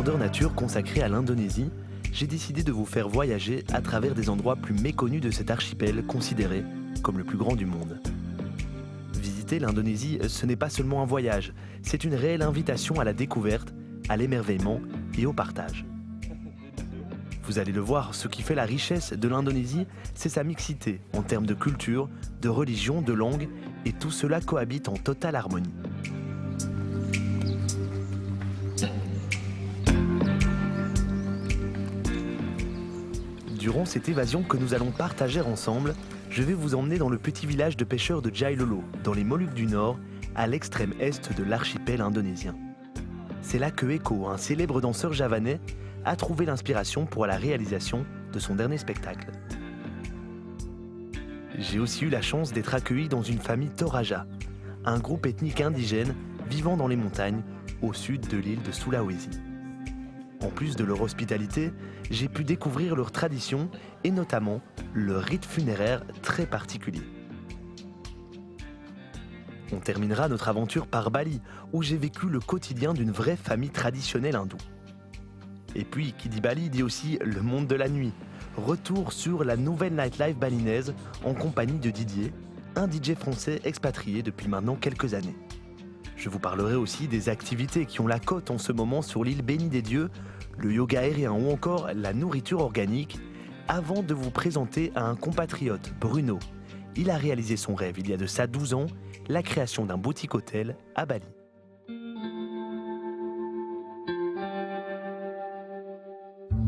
grandeur nature consacrée à l'Indonésie, j'ai décidé de vous faire voyager à travers des endroits plus méconnus de cet archipel considéré comme le plus grand du monde. Visiter l'Indonésie, ce n'est pas seulement un voyage, c'est une réelle invitation à la découverte, à l'émerveillement et au partage. Vous allez le voir, ce qui fait la richesse de l'Indonésie, c'est sa mixité en termes de culture, de religion, de langue, et tout cela cohabite en totale harmonie. Durant cette évasion que nous allons partager ensemble, je vais vous emmener dans le petit village de pêcheurs de Jailolo, dans les Moluques du Nord, à l'extrême est de l'archipel indonésien. C'est là que Eko, un célèbre danseur javanais, a trouvé l'inspiration pour la réalisation de son dernier spectacle. J'ai aussi eu la chance d'être accueilli dans une famille Toraja, un groupe ethnique indigène vivant dans les montagnes au sud de l'île de Sulawesi. En plus de leur hospitalité, j'ai pu découvrir leurs traditions et notamment leur rite funéraire très particulier. On terminera notre aventure par Bali, où j'ai vécu le quotidien d'une vraie famille traditionnelle hindoue. Et puis, qui dit Bali dit aussi le monde de la nuit. Retour sur la nouvelle nightlife balinaise en compagnie de Didier, un DJ français expatrié depuis maintenant quelques années. Je vous parlerai aussi des activités qui ont la cote en ce moment sur l'île bénie des dieux, le yoga aérien ou encore la nourriture organique, avant de vous présenter à un compatriote, Bruno. Il a réalisé son rêve il y a de ça 12 ans, la création d'un boutique-hôtel à Bali.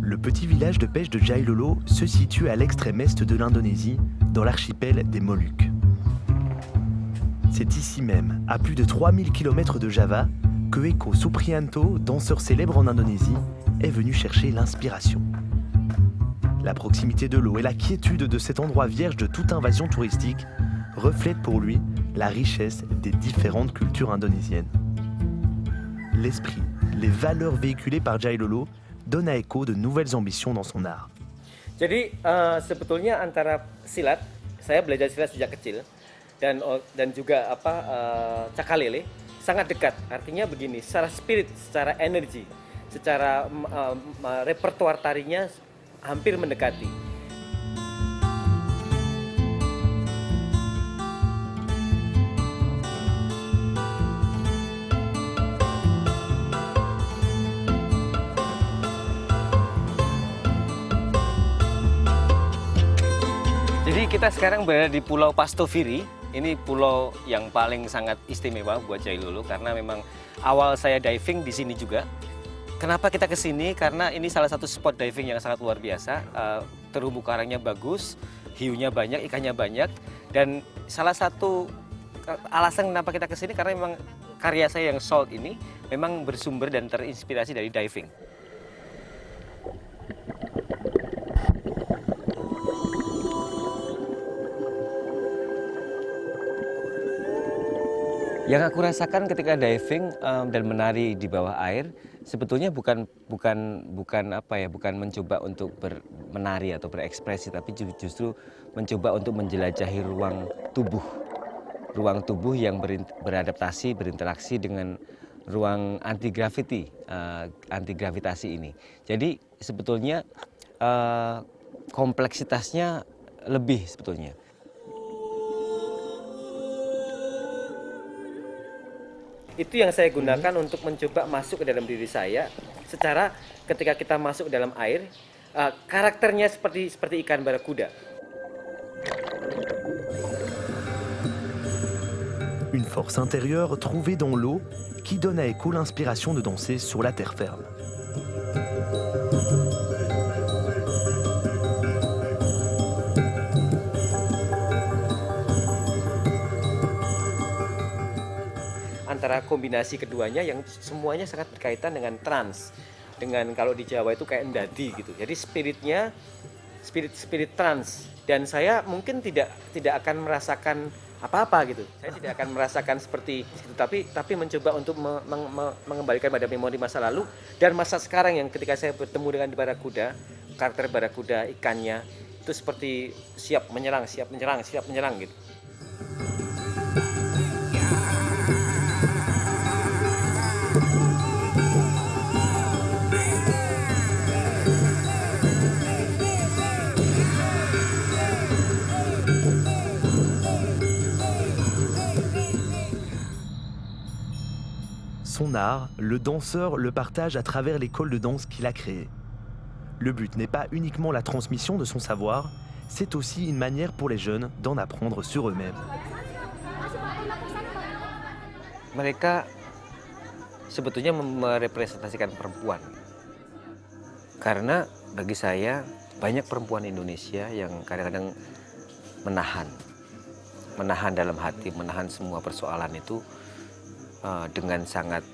Le petit village de pêche de Jailolo se situe à l'extrême est de l'Indonésie, dans l'archipel des Moluques. C'est ici même, à plus de 3000 km de Java, que Eko Suprianto, danseur célèbre en Indonésie, est venu chercher l'inspiration. La proximité de l'eau et la quiétude de cet endroit vierge de toute invasion touristique reflètent pour lui la richesse des différentes cultures indonésiennes. L'esprit, les valeurs véhiculées par Jailolo donne à Eko de nouvelles ambitions dans son art. Jadi sebetulnya antara silat, saya belajar silat sejak kecil dan juga cakalele sangat dekat. Artinya begini, secara spirit, secara energi, secara repertoar tarinya hampir mendekati. Jadi kita sekarang berada di Pulau Pastoviri. Ini pulau yang paling sangat istimewa buat Jailolo karena memang awal saya diving di sini juga. Kenapa kita ke sini? Karena ini salah satu spot diving yang sangat luar biasa. Terumbu karangnya bagus, hiunya banyak, ikannya banyak. Dan salah satu alasan kenapa kita ke sini karena memang karya saya yang Salt ini memang bersumber dan terinspirasi dari diving. Yang aku rasakan ketika diving dan menari di bawah air sebetulnya bukan mencoba untuk menari atau berekspresi, tapi justru mencoba untuk menjelajahi ruang tubuh yang beradaptasi, berinteraksi dengan ruang anti gravitasi ini. Jadi sebetulnya kompleksitasnya lebih sebetulnya. Itu yang saya gunakan untuk mencoba masuk ke dalam diri saya. Secara ketika kita masuk ke dalam air, karakternya seperti ikan barakuda. Une force intérieure trouvée dans l'eau qui donne à Eko l'inspiration de danser sur la terre ferme. Antara kombinasi keduanya yang semuanya sangat berkaitan dengan trans, dengan kalau di Jawa itu kayak endadi gitu. Jadi spirit trans, dan saya mungkin tidak akan merasakan apa-apa gitu. Saya tidak akan merasakan seperti itu, tapi mencoba untuk mengembalikan pada memori masa lalu dan masa sekarang yang ketika saya bertemu dengan barakuda, karakter barakuda, ikannya itu seperti siap menyerang gitu. Son art, le danseur le partage à travers l'école de danse qu'il a créée. Le but n'est pas uniquement la transmission de son savoir, c'est aussi une manière pour les jeunes d'en apprendre sur eux-mêmes. Mereka sebetulnya merepresentasikan perempuan. Karena bagi saya banyak perempuan Indonesia yang kadang-kadang menahan dalam hati, menahan semua persoalan itu dengan sangat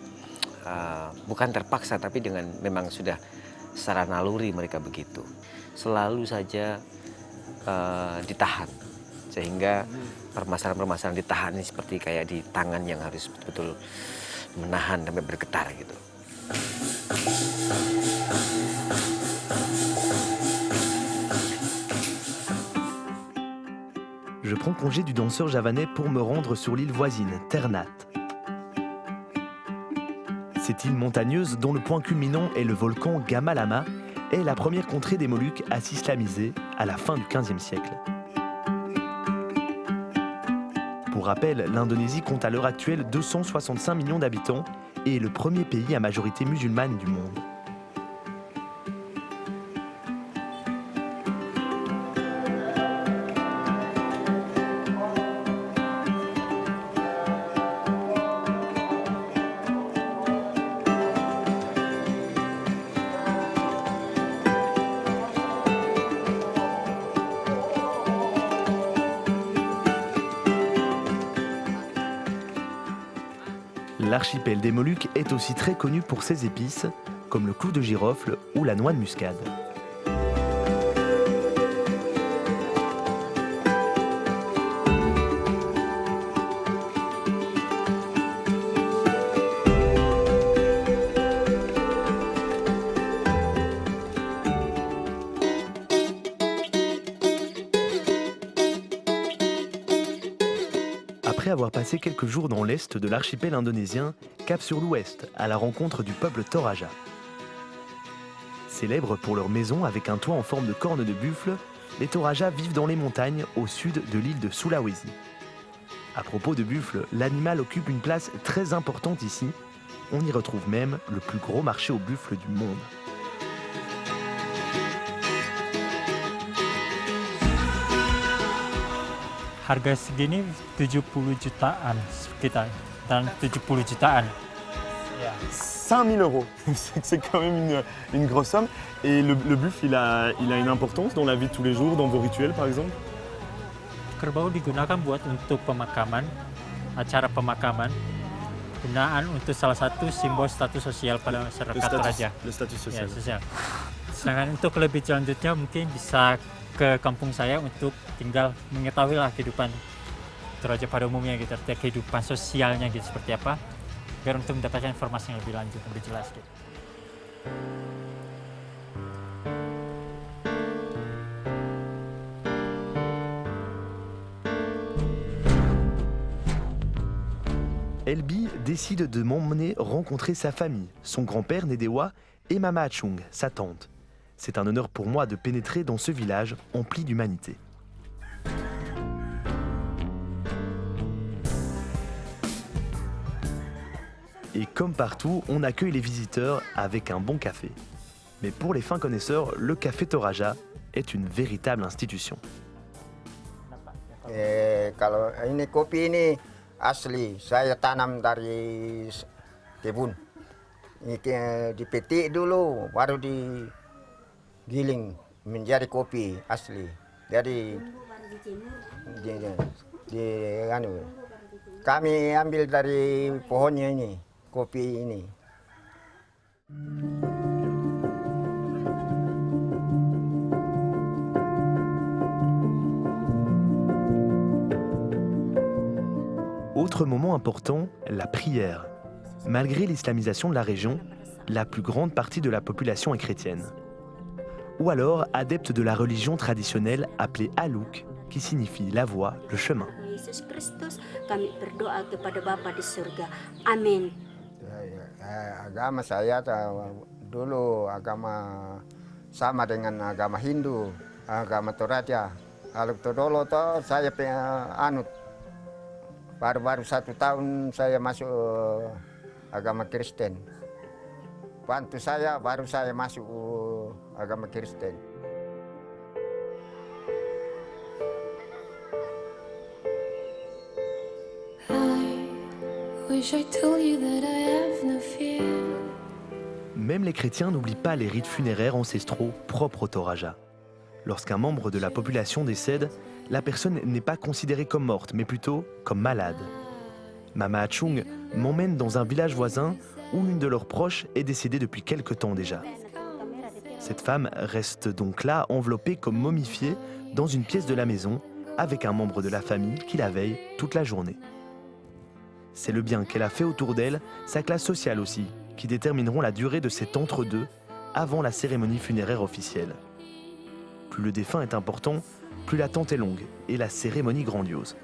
bukan terpaksa tapi dengan memang sudah secara naluri mereka begitu. Selalu saja ditahan sehingga permasalahan-permasalahan ditahan ini seperti kayak di tangan yang harus betul-betul menahan sampai bergetar gitu. Je prends congé du danseur javanais pour me rendre sur l'île voisine, Ternate. Cette île montagneuse, dont le point culminant est le volcan Gamalama, est la première contrée des Moluques à s'islamiser à la fin du XVe siècle. Pour rappel, l'Indonésie compte à l'heure actuelle 265 millions d'habitants et est le premier pays à majorité musulmane du monde. L'archipel des Moluques est aussi très connu pour ses épices, comme le clou de girofle ou la noix de muscade. Après avoir passé quelques jours dans l'est de l'archipel indonésien, cap sur l'ouest, à la rencontre du peuple Toraja. Célèbres pour leur maison avec un toit en forme de corne de buffle, les Toraja vivent dans les montagnes au sud de l'île de Sulawesi. À propos de buffle, l'animal occupe une place très importante ici. On y retrouve même le plus gros marché aux buffles du monde. Harga segini 70 jutaan sekitar, dan 70 jutaan. 5 000 euros, c'est quand même une grosse somme. Et le buffle, il a une importance dans la vie de tous les jours, dans vos rituels par exemple? Kerbau digunakan buat untuk pemakaman, acara pemakaman, gunaan untuk salah satu simbol status sosial pada masyarakat Toraja. Le statut Ya, social. sosial. Sedangkan untuk lebih selanjutnya mungkin bisa ke kampung saya untuk tinggal mengetahui lah kehidupan Toraja pada umumnya gitu, artinya kehidupan sosialnya gitu seperti apa, biar untuk mendapatkan informasi yang lebih lanjut, lebih jelas gitu. Elbi décide de m'emmener rencontrer sa famille, son grand-père Nedewa et Mama Achung, sa tante. C'est un honneur pour moi de pénétrer dans ce village empli d'humanité. Et comme partout, on accueille les visiteurs avec un bon café. Mais pour les fins connaisseurs, le café Toraja est une véritable institution. Kalau ini kopi ini asli, saya tanam dari kebun. Ini dipetik dulu, baru digiling menjadi kopi asli. Jadi kami ambil dari pohonnya ini, kopi ini. Autre moment important, la prière. Malgré l'islamisation de la région, la plus grande partie de la population est chrétienne. Ou alors adepte de la religion traditionnelle appelée Aluk, qui signifie la voie, le chemin. Yesus Kristus, kami berdoa kepada Bapa di surga. Amin. Agama saya dulu agama sama dengan agama Hindu, agama Toraja. Kalau Todolo toh saya anut. Baru-baru 1 tahun saya masuk agama Kristen. Bantu saya baru saya masuk agama Kristen. Wish I told you that I have no fear. Même les chrétiens n'oublient pas les rites funéraires ancestraux propres au Toraja. Lorsqu'un membre de la population décède, la personne n'est pas considérée comme morte, mais plutôt comme malade. Mama Achung m'emmène dans un village voisin où l'une de leurs proches est décédée depuis quelque temps déjà. Cette femme reste donc là, enveloppée comme momifiée, dans une pièce de la maison, avec un membre de la famille qui la veille toute la journée. C'est le bien qu'elle a fait autour d'elle, sa classe sociale aussi, qui détermineront la durée de cet entre-deux avant la cérémonie funéraire officielle. Plus le défunt est important, plus l'attente est longue et la cérémonie grandiose.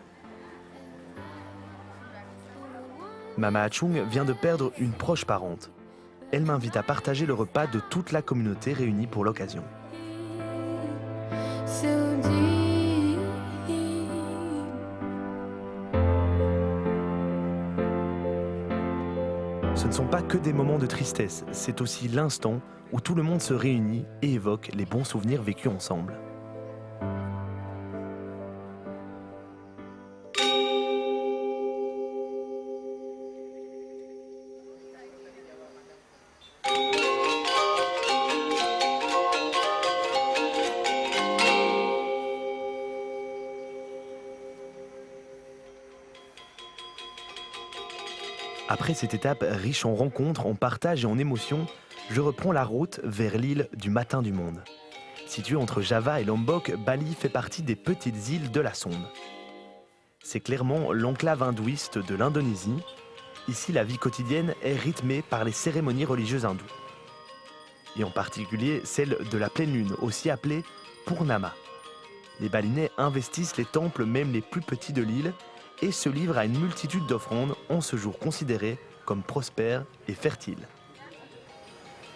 Mama Achung vient de perdre une proche parente. Elle m'invite à partager le repas de toute la communauté réunie pour l'occasion. So deep. Ce ne sont pas que des moments de tristesse, c'est aussi l'instant où tout le monde se réunit et évoque les bons souvenirs vécus ensemble. Après cette étape riche en rencontres, en partage et en émotions, je reprends la route vers l'île du Matin du Monde. Située entre Java et Lombok, Bali fait partie des petites îles de la Sonde. C'est clairement l'enclave hindouiste de l'Indonésie. Ici, la vie quotidienne est rythmée par les cérémonies religieuses hindoues. Et en particulier celle de la pleine lune, aussi appelée Purnama. Les Balinais investissent les temples, même les plus petits de l'île, et se livrent à une multitude d'offrandes en ce jour considéré comme prospère et fertile.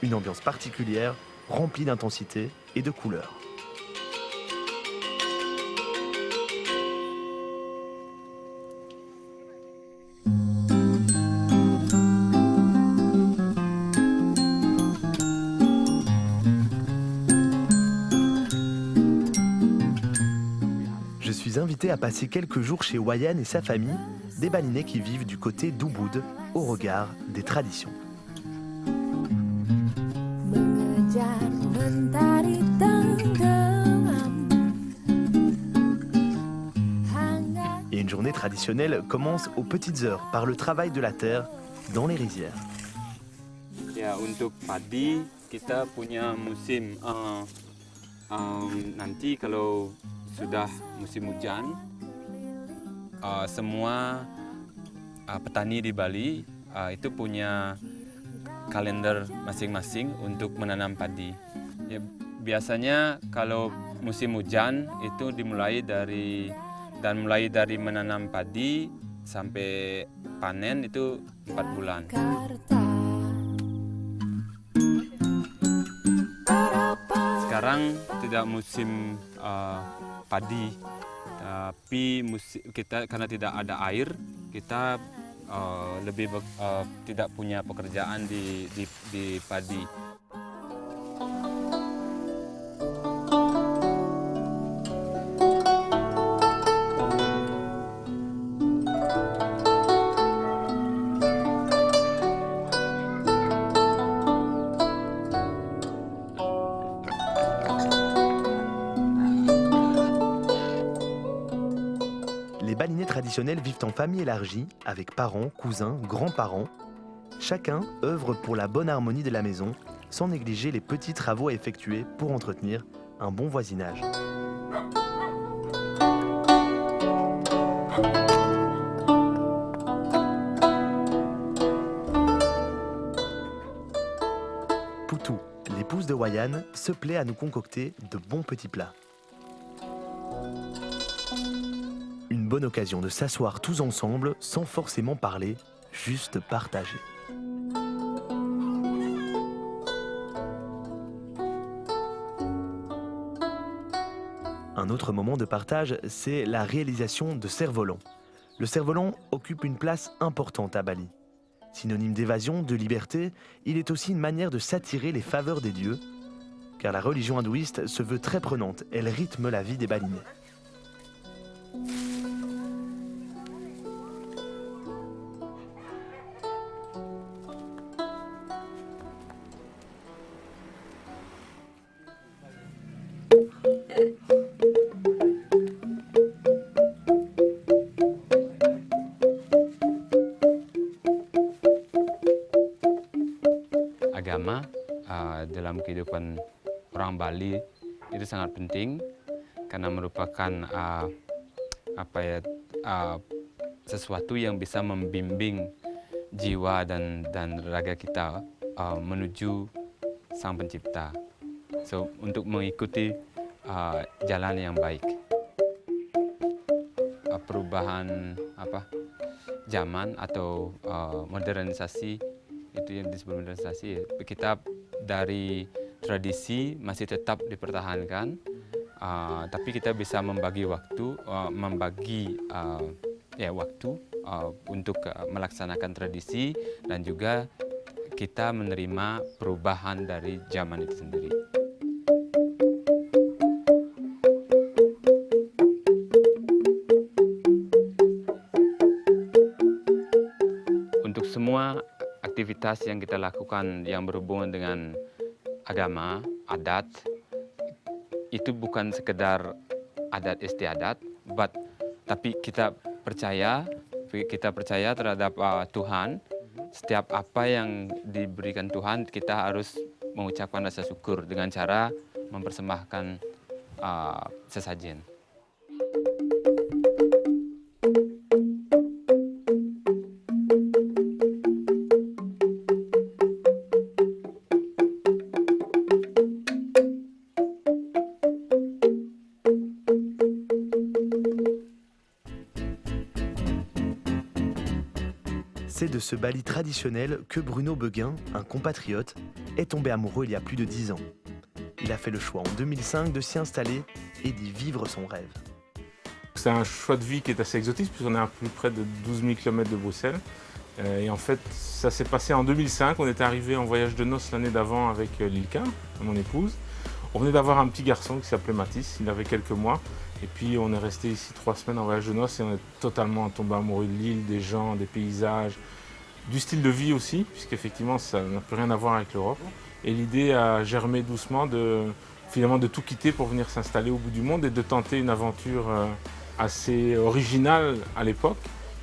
Une ambiance particulière, remplie d'intensité et de couleurs. Je suis invité à passer quelques jours chez Wayan et sa famille, des Balinais qui vivent du côté d'Ubud, au regard des traditions. Mengejar mentari tenggelam. Et une journée traditionnelle commence aux petites heures par le travail de la terre dans les rizières. Ya, untuk padi kita punya musim nanti kalau sudah musim hujan, semua petani di Bali itu punya kalender masing-masing untuk menanam padi. Ya, biasanya kalau musim hujan itu mulai dari menanam padi sampai panen itu 4 bulan. Sekarang tidak musim padi, tapi kita karena tidak ada air, kita tidak punya pekerjaan di padi. Les Balinais traditionnels vivent en famille élargie, avec parents, cousins, grands-parents. Chacun œuvre pour la bonne harmonie de la maison, sans négliger les petits travaux à effectuer pour entretenir un bon voisinage. Poutou, l'épouse de Wayan, se plaît à nous concocter de bons petits plats. Une bonne occasion de s'asseoir tous ensemble sans forcément parler, juste partager. Un autre moment de partage, c'est la réalisation de cerfs-volants. Le cerf-volant occupe une place importante à Bali. Synonyme d'évasion, de liberté, il est aussi une manière de s'attirer les faveurs des dieux, car la religion hindouiste se veut très prenante, elle rythme la vie des Balinais. Agama dalam kehidupan orang Bali itu sangat penting karena merupakan sesuatu yang bisa membimbing jiwa dan raga kita menuju Sang Pencipta. So untuk mengikuti jalan yang baik. Perubahan zaman atau modernisasi, itu yang disebut modernisasi, kita dari tradisi masih tetap dipertahankan, tapi kita bisa membagi waktu, untuk melaksanakan tradisi dan juga kita menerima perubahan dari zaman itu sendiri. Untuk semua aktivitas yang kita lakukan yang berhubungan dengan agama, adat, itu bukan sekedar adat istiadat, tapi kita percaya terhadap Tuhan. Setiap apa yang diberikan Tuhan, kita harus mengucapkan rasa syukur dengan cara mempersembahkan sesajen. C'est de ce Bali traditionnel que Bruno Beguin, un compatriote, est tombé amoureux il y a plus de 10 ans. Il a fait le choix en 2005 de s'y installer et d'y vivre son rêve. C'est un choix de vie qui est assez exotique puisqu'on est à plus près de 12 000 km de Bruxelles. Et en fait, ça s'est passé en 2005. On était arrivé en voyage de noces l'année d'avant avec Lilka, mon épouse. On venait d'avoir un petit garçon qui s'appelait Mathis, il avait quelques mois. Et puis on est resté ici 3 semaines en voyage de noces et on est totalement tombé amoureux de l'île, des gens, des paysages, du style de vie aussi, puisqu'effectivement ça n'a plus rien à voir avec l'Europe. Et l'idée a germé doucement finalement de tout quitter pour venir s'installer au bout du monde et de tenter une aventure assez originale à l'époque,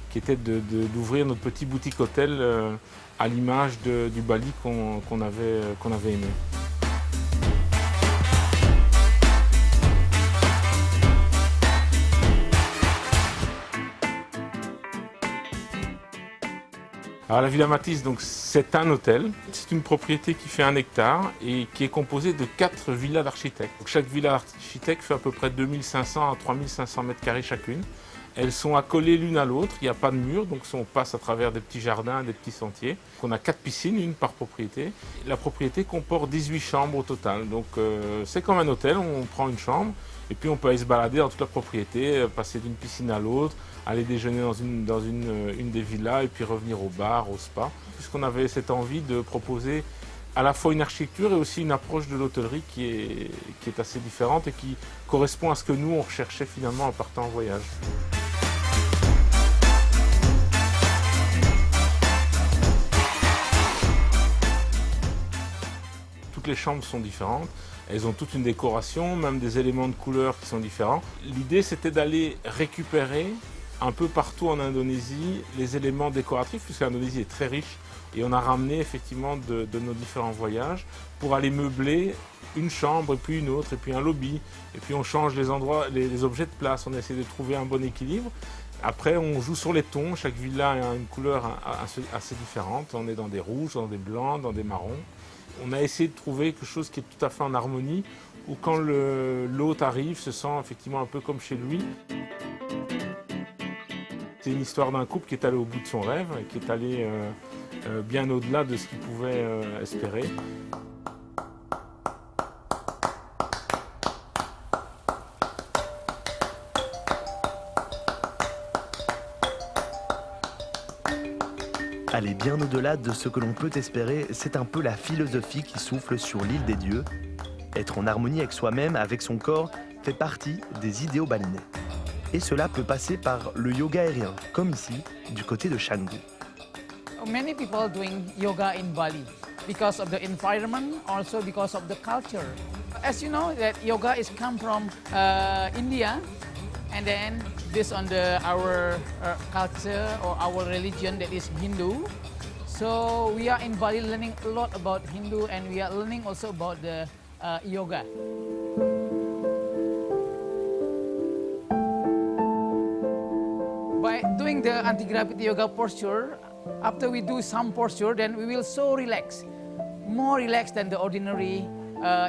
qui était d'ouvrir notre petit boutique hôtel à l'image du Bali qu'on avait aimé. Alors la Villa Mathis, c'est un hôtel, c'est une propriété qui fait 1 hectare et qui est composée de 4 villas d'architectes. Chaque villa d'architecte fait à peu près 2500 à 3500 mètres carrés chacune. Elles sont accolées l'une à l'autre, il n'y a pas de mur, donc on passe à travers des petits jardins, des petits sentiers. On a 4 piscines, une par propriété. La propriété comporte 18 chambres au total, donc c'est comme un hôtel, on prend une chambre et puis on peut aller se balader dans toute la propriété, passer d'une piscine à l'autre, aller déjeuner dans une des villas et puis revenir au bar, au spa. Puisqu'on avait cette envie de proposer à la fois une architecture et aussi une approche de l'hôtellerie qui est assez différente et qui correspond à ce que nous on recherchait finalement en partant en voyage. Toutes les chambres sont différentes, elles ont toute une décoration, même des éléments de couleur qui sont différents. L'idée c'était d'aller récupérer un peu partout en Indonésie les éléments décoratifs, puisque l'Indonésie est très riche et on a ramené effectivement de nos différents voyages pour aller meubler une chambre et puis une autre et puis un lobby et puis on change les endroits, les objets de place, on essaie de trouver un bon équilibre. Après on joue sur les tons, chaque villa a une couleur assez différente, on est dans des rouges, dans des blancs, dans des marrons. On a essayé de trouver quelque chose qui est tout à fait en harmonie, où quand l'hôte arrive, se sent effectivement un peu comme chez lui. C'est une histoire d'un couple qui est allé au bout de son rêve, qui est allé bien au-delà de ce qu'il pouvait espérer. Aller bien au-delà de ce que l'on peut espérer, c'est un peu la philosophie qui souffle sur l'île des dieux. Être en harmonie avec soi-même, avec son corps, fait partie des idéaux balinais. Et cela peut passer par le yoga aérien, comme ici, du côté de Canggu. Many people doing yoga in Bali because of the environment, also because of the culture. As you know, that yoga is come from India, and then based on our culture or our religion that is Hindu. So we are in Bali learning a lot about Hindu, and we are learning also about the yoga. By doing the anti-gravity yoga posture, after we do some posture, then we will so relax, more relaxed than the ordinary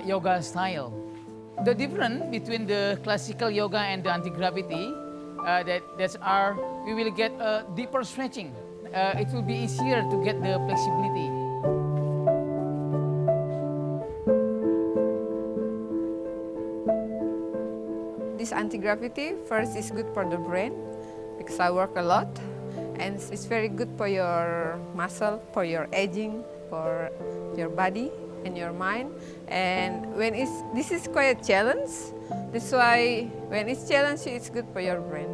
yoga style. The difference between the classical yoga and the anti-gravity, we will get a deeper stretching. It will be easier to get the flexibility. This anti-gravity first is good for the brain because I work a lot. And it's very good for your muscle, for your aging, for your body and your mind. And this is quite a challenge. That's why when it's challenge, it's good for your brain.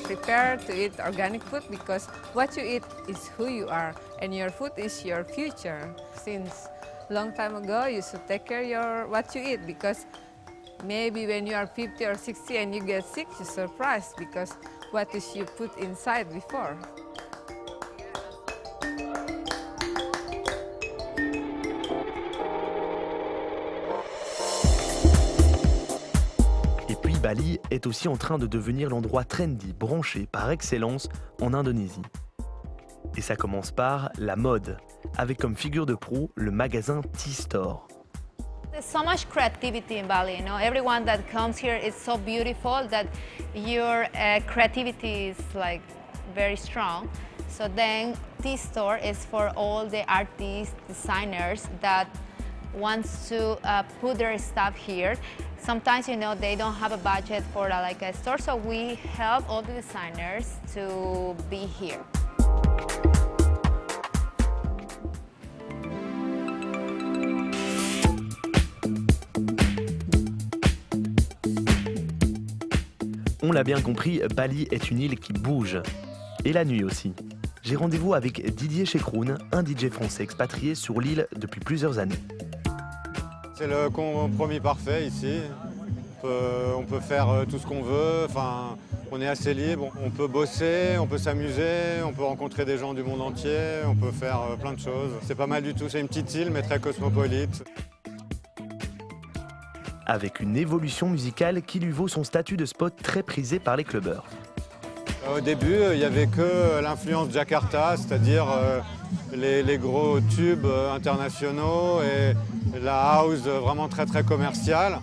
Prepare to eat organic food because what you eat is who you are and your food is your future. Since long time ago, you should take care of what you eat because maybe when you are 50 or 60 and you get sick, you're surprised because what is you put inside before. Bali est aussi en train de devenir l'endroit trendy, branché par excellence en Indonésie. Et ça commence par la mode, avec comme figure de proue le magasin T-Store. There's so much creativity in Bali, you know. Everyone that comes here is so beautiful that your creativity is like very strong. So then T-Store is for all the artists, designers that wants to put their stuff here. Sometimes, you know, they don't have a budget for like a store, so we help all the designers to be here. On l'a bien compris, Bali est une île qui bouge. Et la nuit aussi. J'ai rendez-vous avec Didier Chekroun, un DJ français expatrié sur l'île depuis plusieurs années. C'est le compromis parfait ici. On peut faire tout ce qu'on veut, enfin, on est assez libre. On peut bosser, on peut s'amuser, on peut rencontrer des gens du monde entier, on peut faire plein de choses. C'est pas mal du tout, c'est une petite île mais très cosmopolite. Avec une évolution musicale qui lui vaut son statut de spot très prisé par les clubbeurs. Au début, il n'y avait que l'influence Jakarta, c'est-à-dire les gros tubes internationaux et la house vraiment très très commerciale.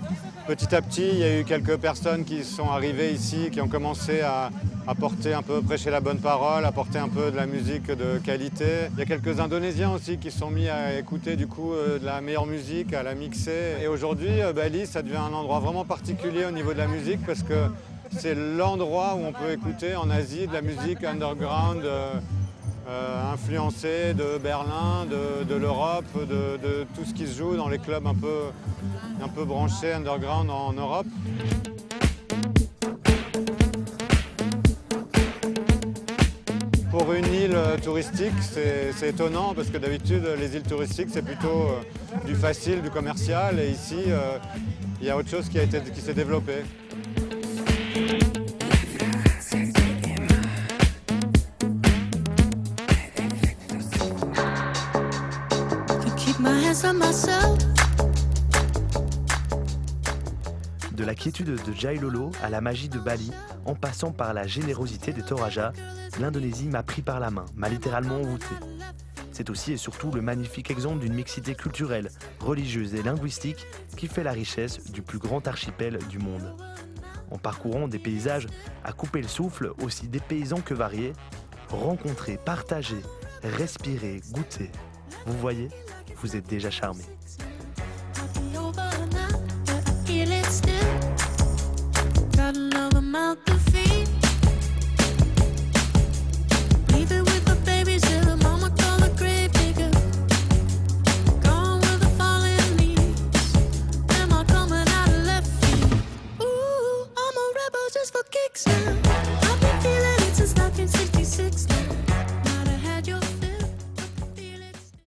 Petit à petit, il y a eu quelques personnes qui sont arrivées ici, qui ont commencé à porter un peu, prêcher la bonne parole, à porter un peu de la musique de qualité. Il y a quelques Indonésiens aussi qui se sont mis à écouter du coup de la meilleure musique, à la mixer. Et aujourd'hui, Bali, ça devient un endroit vraiment particulier au niveau de la musique parce que c'est l'endroit où on peut écouter en Asie de la musique underground influencée de Berlin, de l'Europe, de tout ce qui se joue dans les clubs un peu branchés underground en Europe. Pour une île touristique, c'est étonnant parce que d'habitude, les îles touristiques, c'est plutôt du facile, du commercial. Et ici, il y a autre chose qui s'est développé. De la quiétude de Jailolo à la magie de Bali, en passant par la générosité des Toraja, l'Indonésie m'a pris par la main, m'a littéralement envoûté. C'est aussi et surtout le magnifique exemple d'une mixité culturelle, religieuse et linguistique qui fait la richesse du plus grand archipel du monde. En parcourant des paysages à couper le souffle, aussi dépaysants que variés, rencontrer, partager, respirez, goûtez. Vous voyez, vous êtes déjà charmé. Feel it still. Got another mouth to